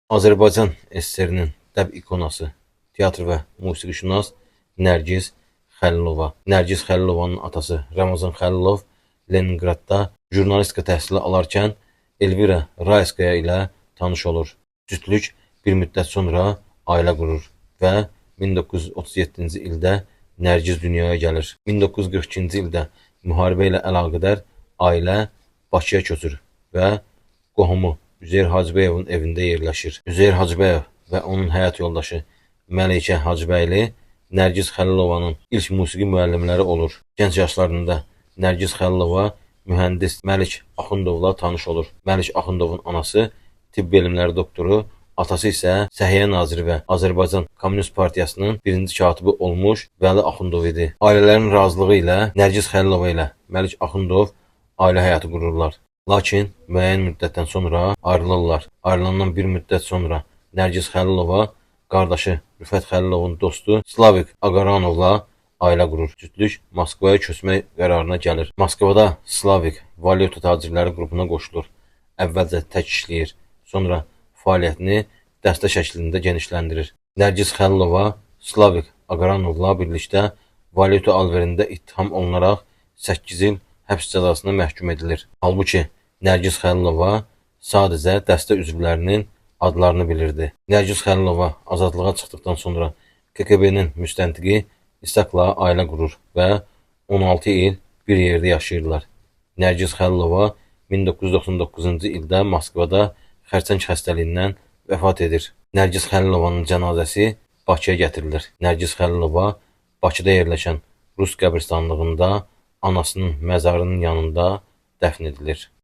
Azərbaycan SSR-nin dəb ikonası, teatr və musiqişünas Nərgiz Xəlilova. Nərgiz Xəlilovanın atası Ramazan Xəlilov Leninqradda jurnalistika təhsili alarkən Elvira Rayskaya ilə tanış olur. Cütlük bir müddət sonra ailə qurur və 1937-ci ildə Nərgiz dünyaya gəlir. 1942-ci ildə müharibə ilə əlaqədar ailə Bakıya köçür və qohumu Üzeyir Hacıyevin evində yerləşir. Üzeyir Hacıyev və onun həyat yoldaşı Məlikə Hacıbəyli Nərgiz Xəlilovanın ilk musiqi müəllimləri olur. Gənc yaşlarında Nərgiz Xəlilova mühəndis Məlik Axundovla tanış olur. Məlik Axundovun anası tibb elmləri doktoru, atası isə Səhiyyə naziri və Azərbaycan Kommunist Partiyasının birinci katibi olmuş Vəli Axundov idi. Ailələrin razılığı ilə Nərgiz Xəlilova ilə Məlik Axundov ailə həyatı qururlar. Lakin müəyyən müddətdən sonra ayrılırlar. Ayrılandan bir müddət sonra Nərgiz Xəlilova qardaşı Rüfət Xəlilovun dostu Slavik Aqaranovla ailə qurur. Cütlük Moskvaya köçmək qərarına gəlir. Moskvada Slavik valyuta tacirləri qrupuna qoşulur. Əvvəlcə tək işləyir, sonra fəaliyyətini dəstə şəklində genişləndirir. Nərgiz Xəlilova Slavik Aqaranovla birlikdə valyuta alverində ittiham olunaraq 8 il həbs cəzasına məhkum edilir. Halbuki Nərgiz Xəlilova sadəcə dəstə üzvlərinin adlarını bilirdi. Nərgiz Xəlilova azadlığa çıxdıqdan sonra KGB-nin müstəntiqi İsaqla ailə qurur və 16 il bir yerdə yaşayırlar. Nərgiz Xəlilova 1999-cu ildə Moskvada xərçəng xəstəliyindən vəfat edir. Nərgiz Xəlilovanın cənazəsi Bakıya gətirilir. Nərgiz Xəlilova Bakıda yerləşən Rus qəbirstanlığında anasının məzarının yanında dəfn edilir.